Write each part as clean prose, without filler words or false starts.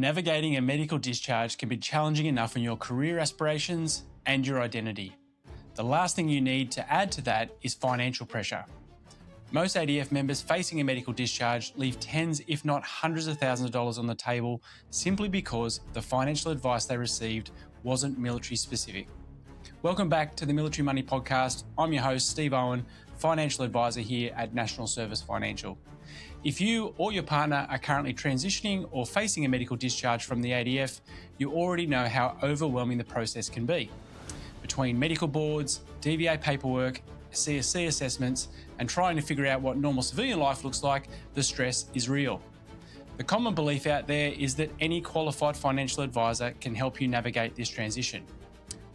Navigating a medical discharge can be challenging enough on your career aspirations and your identity. The last thing you need to add to that is financial pressure. Most ADF members facing a medical discharge leave tens, if not hundreds of thousands of dollars on the table simply because the financial advice they received wasn't military specific. Welcome back to the Military Money Podcast. I'm your host, Steve Owen, financial advisor here at National Service Financial. If you or your partner are currently transitioning or facing a medical discharge from the ADF, you already know how overwhelming the process can be. Between medical boards, DVA paperwork, CSC assessments, and trying to figure out what normal civilian life looks like, the stress is real. The common belief out there is that any qualified financial advisor can help you navigate this transition.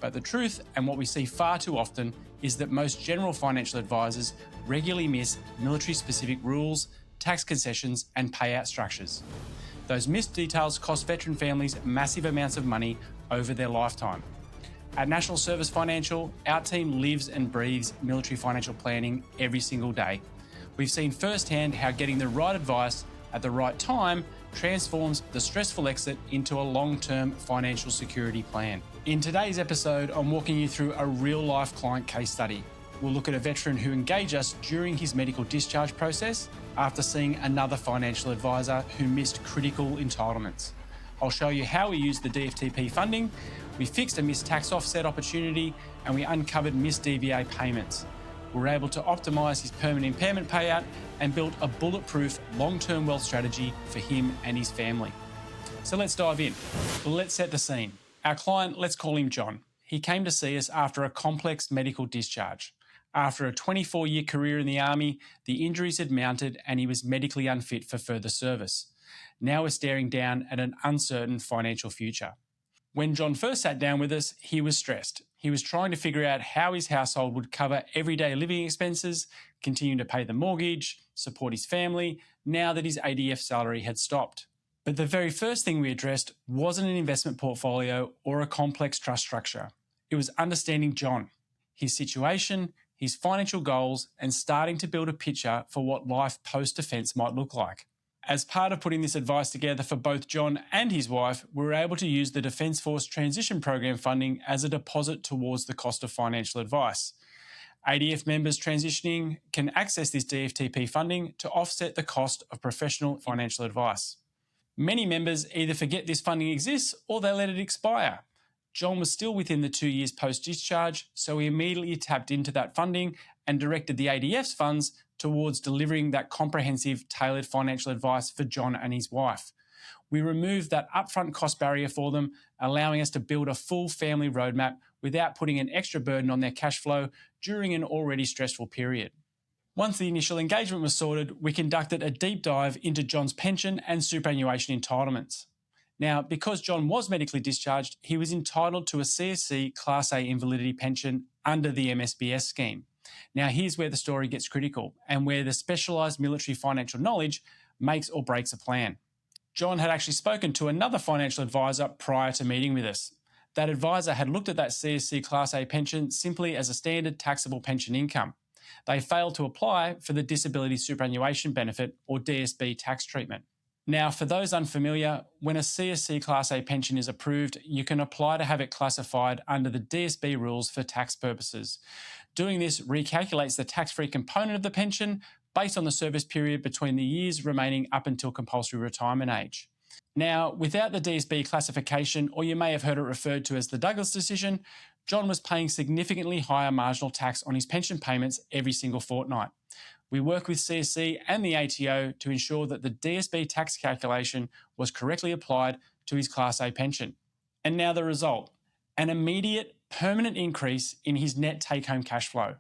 But the truth, and what we see far too often, is that most general financial advisors regularly miss military-specific rules, tax concessions, and payout structures. Those missed details cost veteran families massive amounts of money over their lifetime. At National Service Financial, our team lives and breathes military financial planning every single day. We've seen firsthand how getting the right advice at the right time transforms the stressful exit into a long-term financial security plan. In today's episode, I'm walking you through a real-life client case study. We'll look at a veteran who engaged us during his medical discharge process after seeing another financial advisor who missed critical entitlements. I'll show you how we used the DFTP funding, we fixed a missed tax offset opportunity, and we uncovered missed DVA payments. We were able to optimise his permanent impairment payout and built a bulletproof long-term wealth strategy for him and his family. So let's dive in. Let's set the scene. Our client, let's call him John. He came to see us after a complex medical discharge. After a 24-year career in the Army, the injuries had mounted and he was medically unfit for further service. Now we're staring down at an uncertain financial future. When John first sat down with us, he was stressed. He was trying to figure out how his household would cover everyday living expenses, continue to pay the mortgage, support his family, now that his ADF salary had stopped. But the very first thing we addressed wasn't an investment portfolio or a complex trust structure. It was understanding John, his situation, his financial goals, and starting to build a picture for what life post-defence might look like. As part of putting this advice together for both John and his wife, we were able to use the Defence Force Transition Program funding as a deposit towards the cost of financial advice. ADF members transitioning can access this DFTP funding to offset the cost of professional financial advice. Many members either forget this funding exists or they let it expire. John was still within the 2 years post-discharge, so we immediately tapped into that funding and directed the ADF's funds towards delivering that comprehensive, tailored financial advice for John and his wife. We removed that upfront cost barrier for them, allowing us to build a full family roadmap without putting an extra burden on their cash flow during an already stressful period. Once the initial engagement was sorted, we conducted a deep dive into John's pension and superannuation entitlements. Now, because John was medically discharged, he was entitled to a CSC Class A invalidity pension under the MSBS scheme. Now, here's where the story gets critical and where the specialised military financial knowledge makes or breaks a plan. John had actually spoken to another financial advisor prior to meeting with us. That advisor had looked at that CSC Class A pension simply as a standard taxable pension income. They failed to apply for the disability superannuation benefit or DSB tax treatment. Now, for those unfamiliar, when a CSC Class A pension is approved, you can apply to have it classified under the DSB rules for tax purposes. Doing this recalculates the tax-free component of the pension based on the service period between the years remaining up until compulsory retirement age. Now, without the DSB classification, or you may have heard it referred to as the Douglas decision, John was paying significantly higher marginal tax on his pension payments every single fortnight. We worked with CSC and the ATO to ensure that the DSB tax calculation was correctly applied to his Class A pension. And now the result, an immediate permanent increase in his net take-home cash flow.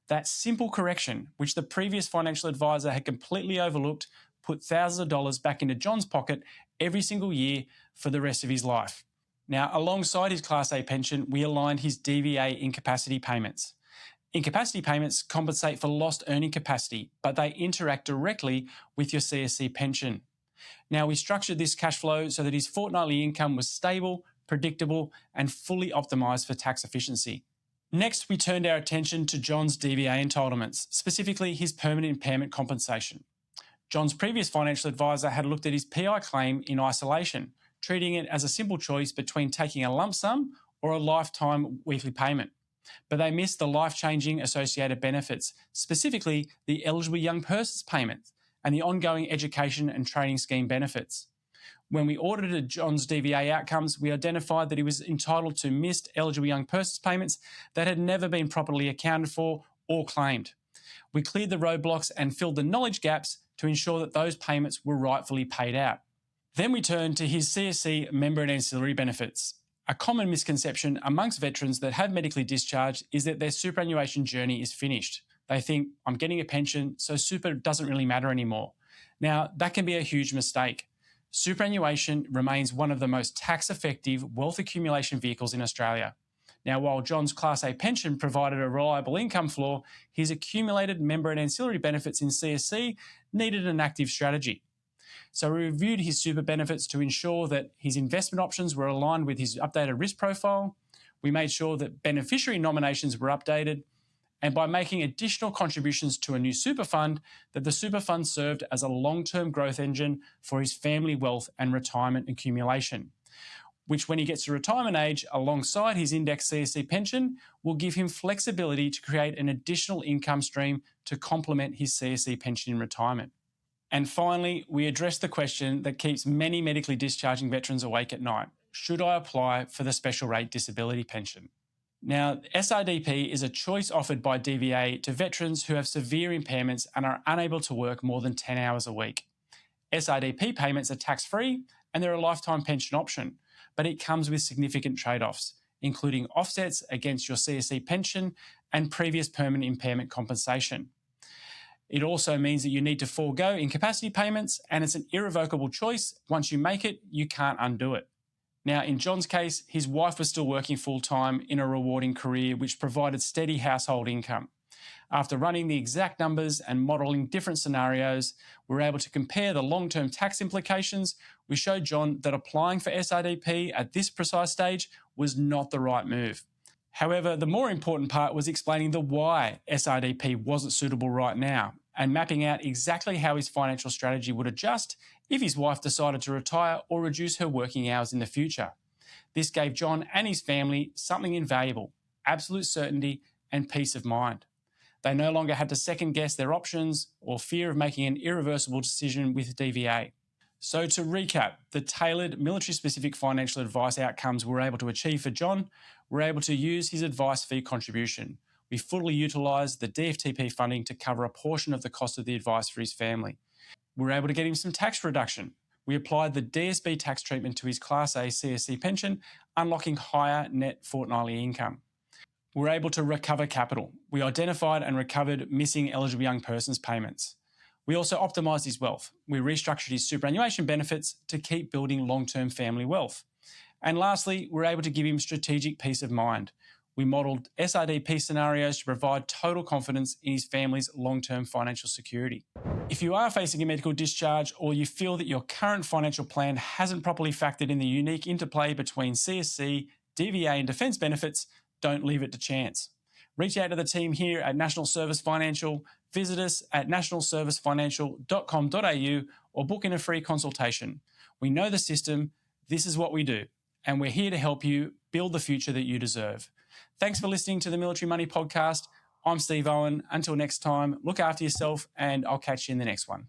That simple correction, which the previous financial advisor had completely overlooked, put thousands of dollars back into John's pocket every single year for the rest of his life. Now, alongside his Class A pension, we aligned his DVA incapacity payments. Incapacity payments compensate for lost earning capacity, but they interact directly with your CSC pension. Now, we structured this cash flow so that his fortnightly income was stable, predictable, and fully optimised for tax efficiency. Next, we turned our attention to John's DVA entitlements, specifically his permanent impairment compensation. John's previous financial advisor had looked at his PI claim in isolation, treating it as a simple choice between taking a lump sum or a lifetime weekly payment. But they missed the life-changing associated benefits, specifically the eligible young persons payment and the ongoing education and training scheme benefits. When we audited John's DVA outcomes, we identified that he was entitled to missed eligible young persons payments that had never been properly accounted for or claimed. We cleared the roadblocks and filled the knowledge gaps to ensure that those payments were rightfully paid out. Then we turned to his CSC member and ancillary benefits. A common misconception amongst veterans that have medically discharged is that their superannuation journey is finished. They think, I'm getting a pension, so super doesn't really matter anymore. Now, that can be a huge mistake. Superannuation remains one of the most tax-effective wealth accumulation vehicles in Australia. Now, while John's Class A pension provided a reliable income floor, his accumulated member and ancillary benefits in CSC needed an active strategy. So we reviewed his super benefits to ensure that his investment options were aligned with his updated risk profile. We made sure that beneficiary nominations were updated, and by making additional contributions to a new super fund, that the super fund served as a long-term growth engine for his family wealth and retirement accumulation, which when he gets to retirement age, alongside his indexed CSC pension, will give him flexibility to create an additional income stream to complement his CSC pension in retirement. And finally, we addressed the question that keeps many medically discharging veterans awake at night. Should I apply for the special rate disability pension? Now, SRDP is a choice offered by DVA to veterans who have severe impairments and are unable to work more than 10 hours a week. SRDP payments are tax-free and they're a lifetime pension option, but it comes with significant trade-offs, including offsets against your CSC pension and previous permanent impairment compensation. It also means that you need to forego incapacity payments, and it's an irrevocable choice. Once you make it, you can't undo it. Now, in John's case, his wife was still working full-time in a rewarding career which provided steady household income. After running the exact numbers and modelling different scenarios, we were able to compare the long-term tax implications. We showed John that applying for SRDP at this precise stage was not the right move. However, the more important part was explaining the why SRDP wasn't suitable right now and mapping out exactly how his financial strategy would adjust if his wife decided to retire or reduce her working hours in the future. This gave John and his family something invaluable: absolute certainty and peace of mind. They no longer had to second-guess their options or fear of making an irreversible decision with DVA. So to recap, the tailored military-specific financial advice outcomes we were able to achieve for John were able to use his advice fee contribution. We fully utilised the DFTP funding to cover a portion of the cost of the advice for his family. We were able to get him some tax reduction. We applied the DSB tax treatment to his Class A CSC pension, unlocking higher net fortnightly income. We were able to recover capital. We identified and recovered missing eligible young persons payments. We also optimised his wealth. We restructured his superannuation benefits to keep building long-term family wealth. And lastly, we were able to give him strategic peace of mind. We modelled SRDP scenarios to provide total confidence in his family's long-term financial security. If you are facing a medical discharge or you feel that your current financial plan hasn't properly factored in the unique interplay between CSC, DVA and defence benefits, don't leave it to chance. Reach out to the team here at National Service Financial, visit us at nationalservicefinancial.com.au or book in a free consultation. We know the system, this is what we do, and we're here to help you build the future that you deserve. Thanks for listening to the Military Money Podcast. I'm Steve Owen. Until next time, look after yourself and I'll catch you in the next one.